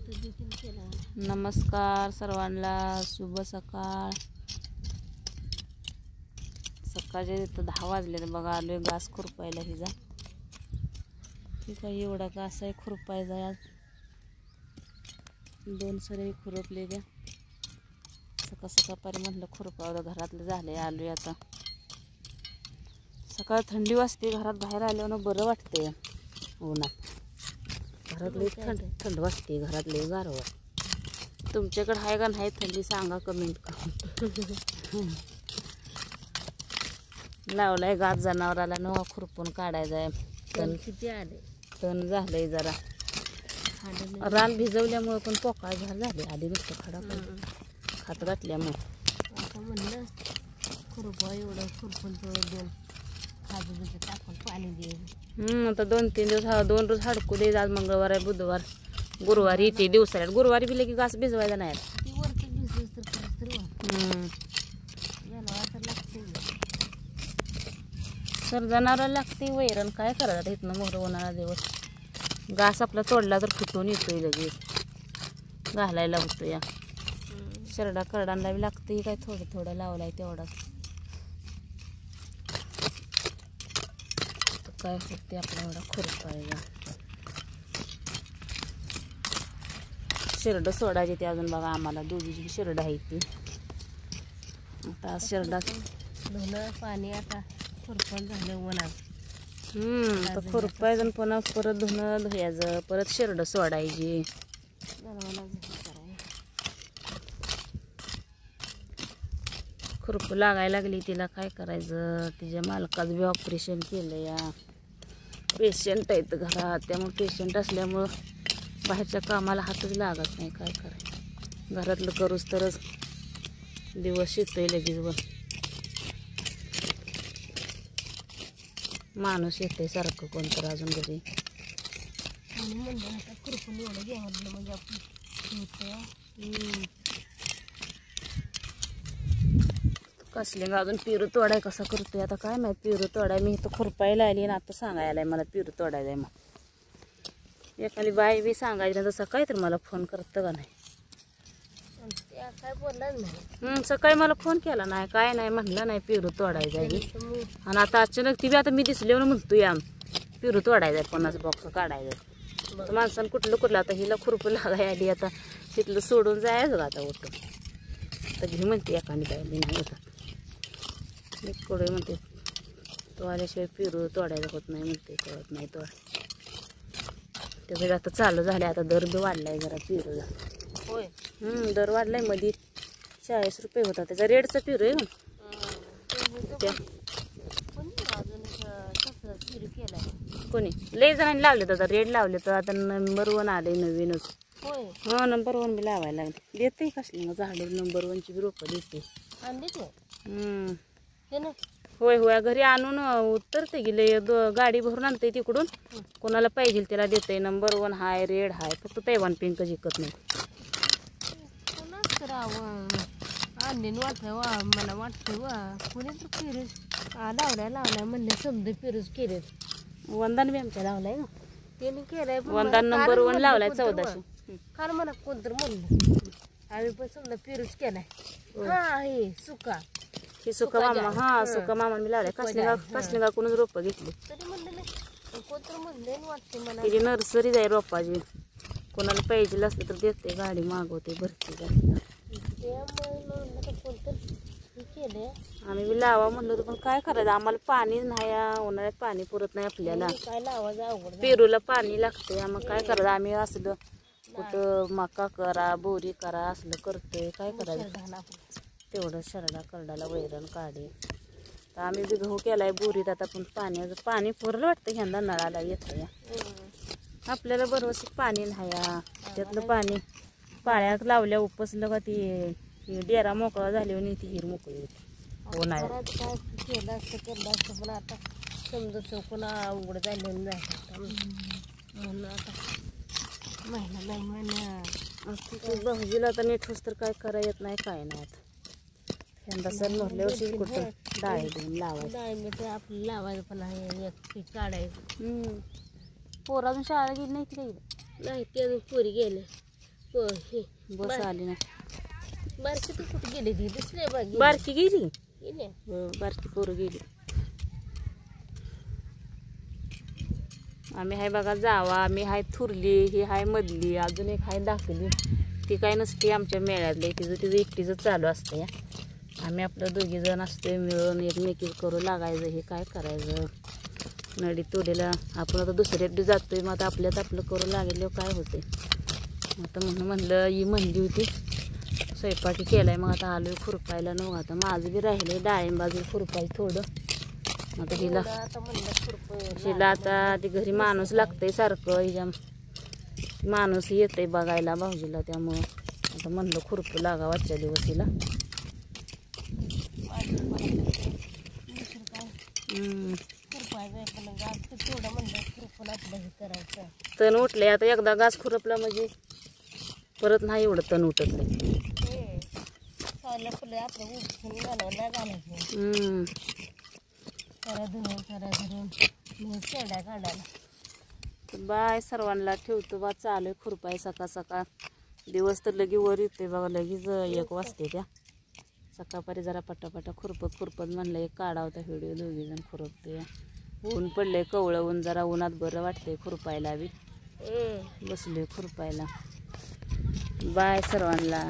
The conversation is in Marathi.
नमस्कार सर्वांना, शुभ सकाळ. सकाळचे तर 10 वाजले बघा. आलोय घास खुरपायला. हिजा ठीक आहे, एवढा घास आहे खुरपायचा. आज 2 सरे खुरपले द्या. सकाळ सकाळपारी म्हटलं खुरपावं, घरातलं झालंय. आलोय आता. सकाळ थंडी वाजते, घरात बाहेर आल्यावर बरं वाटते. उन्हात घरातले थंड वाजते, घरातले गारवा. तुमच्याकडे आहे का नाही थंडी सांगा कमेंट करून. लावलाय गाज जनावराला नवा खुरपून काढायचा आहे. तण किती आले, तण झालंय जरा. रान भिजवल्यामुळे पण पोकाळ झाले. आधी नुसतं खडा खात घातल्यामुळे आता म्हणलं खुरपा एवढं खुरपून दोन खाजूचं टाकून पाणी दे. आता 2-3 दिवस 2 रोज हाडकू दे. आज मंगळवार आहे, बुधवार, गुरुवारी येते दिवसाला. गुरुवारी बी लगे घास भिजवायचा नाही. सर जनावराला लागते वैरण, काय करायचं इथनं मोहर उन्हाळा दिवस. घास आपला तोडला तर फुटून येतोय लगेच, घालायला होतो. या शरडा करडांना बी लागते. काय थोडं थोडं लावलाय तेवढाच. काय होते आपला एवढा खुरपायला. शिरडं सोडायची ते अजून बघा. आम्हाला दोघीची शिरडं आहे ती. आता शिरडा धुणं पाणी आता खुरपण झालं उन्हात. आता खुरपायचं पुन्हा परत धुणं धुयाचं, परत शिरडं सोडायची. खुरप लागायला लागली तिला, काय करायचं. तिच्या मालकाचं बी ऑपरेशन केलं. या पेशंट आहेत घरात, त्यामुळे पेशंट असल्यामुळं बाहेरच्या कामाला हातच लागत नाही. काय करायचं, घरातलं करूच तरच दिवस येतोय लगेच. व माणूस येते सारखं कोणतर अजून घरी. कसले अजून पेरू तोडाय कसा करतोय आता काय माहित. पेरू तोडाय मी इथं खुरपायला आली आणि आता सांगायला आलाय मला पेरू तोडायला. मग एखादी बाई बी सांगायची ना, तसं काय तर मला फोन करतं का नाही. काय बोललाच नाही. सकाळी मला फोन केला नाही, काय नाही म्हणलं नाही. पेरू तोडायचा आहे आणि आता अचानक ती बी आता मी दिसले म्हणतो या पेरू तोडायचा आहे, 50 बॉक्स काढायचं. माणसानं कुठलं आता हिला खुरपू लागाय आली. आता तिथलं सोडून जायचं आता उठून. तर घे म्हणते एखादी बाई, मी नाही होता कडे म्हणते. तो आल्याशिवाय पेरू तोडायला होत नाही म्हणते, कळत नाही तोड. त्याचं आता चालू झालं. आता दर बी वाढलाय जरा पेरूला. होय, दर वाढलाय. मध्ये 40 रुपये होता त्याचा रेडचा पेरू आहे. कोणी लय जणांनी लावले तर आता रेड लावले तर आता नंबर 1 आले नवीनच. हा नंबर 1 बी लावायला लागले. देते कसली मग झाडं नंबर 1ची बी रोपं देते. होय होय, घरी आणून उतरते गेले. गाडी भरून आणते तिकडून. कोणाला पाहिजे त्याला देते. नंबर 1 हाय, रेड हाय. फक्त तैवान पिंक जिंकत नाही. मला वाटतं वा कुणी तर फिरूज लावलाय म्हणले समजा फिरूज केले. वंदान बी आमच्या लावलाय ना, त्याने केलाय. वंदान नंबर 1 लावलाय 1400. कारण मला कोणतर म्हणलं आम्ही पण समजा फिरूज केलाय. हा हे सुका, हे सुका मामा. हा सुका मामा मी लावलाय. कसले गाकूनच रोपं घेतली. तरी म्हणलं कोणतर म्हणले वाटते मला. त्याची नर्सरी जाईल रोपाची. कोणाला पाहिजे असलं तर देते, गाडी मागवते, भरते. आम्ही बी लावा म्हणलं तर पण काय करायचं. आम्हाला पाणी नाही. उन्हाळ्यात पाणी पुरत नाही आपल्याला. काय लावायचं, पेरूला पाणी लागते. मग काय करायचं. आम्ही असलं कुठं मका करा, बोरी करा असलं करतोय. काय करायचं. तेवढं शरडा करडाला वैरण काढे. तर आम्ही बी गहू केलाय बोरीत. आता पण पाणी पुरलं वाटतं ह्यांना, नळाला येतं. आपल्याला बरोबर पाणी नाही. त्यातलं पाणी पाण्यात लावल्या उपसलं का ती डेरा मोकळा झाल्यावर ती हिर मोकळी होती. उन्हाळ्यात केलं असतं केलं असतं, पण आता समजा चौकून अवघड झालेलं नाही. म्हणून आता महिना नाही महिना भाऊजीला आता नीट होस तर काय करा येत नाही, काय नाही. आता यंदा सर मोरल्यावर्षी कुठं डाळी देऊन लावायचं. डाळी आपलं लावायचं पण आहे, एक पीक काढायचं. पोर अजून शाळा गेली नाही की नाही. ते अजून पोरी गेले. बस आली ना. बारकी तू कुठे गेली ती दुसऱ्या बागी बारकी गेली, गेली बारकी पोरं गेली. आम्ही हाय बघा जावा, आम्ही हाय थुरली, ही हाय मधली, अजून एक हाय दाखली. ती काय नसते आमच्या मेळ्यातली, तिचं एकटीचं चालू असतं. या आम्ही आपलं दोघी जण असतोय मिळून एकमेकी करू लागायचं. हे काय करायचं नडी तोडीला. आपण आता दुसऱ्यात बी जातोय, मग आता आपल्यात आपलं करू लागेल काय होते. आता म्हणलं ही म्हणली होती स्वयंपाकी केलाय, मग आता आलोय खुरपायला. न आता माझं बी राहिलंय डाळिंबाजून खुरपाय थोडं. आता हिला आता ती घरी माणूस लागतंय सारखं, हिच्या माणूस येतंय बघायला भाऊजीला, त्यामुळं आता म्हणलं खुरपू लागा आजच्या दिवस हिला. तण उठलंय आता, एकदा घास खुरपला म्हणजे परत नाही एवढं तण उठत नाही. बाय सर्वांना ठेवतो बा. चालू खुरपाय सकाळ सकाळ. दिवस तर लगी वर येते बघा, लगेच 1 वाजते त्या. सकाळपारी जरा पटापटा खुरपत म्हणलं एक काढा होता व्हिडिओ. दोघी जण खुरपते. ऊन पडले कवळं ऊन, जरा उन्हात बरं वाटतंय खुरपायला बी. बसले खुरपायला. बाय सर्वांना.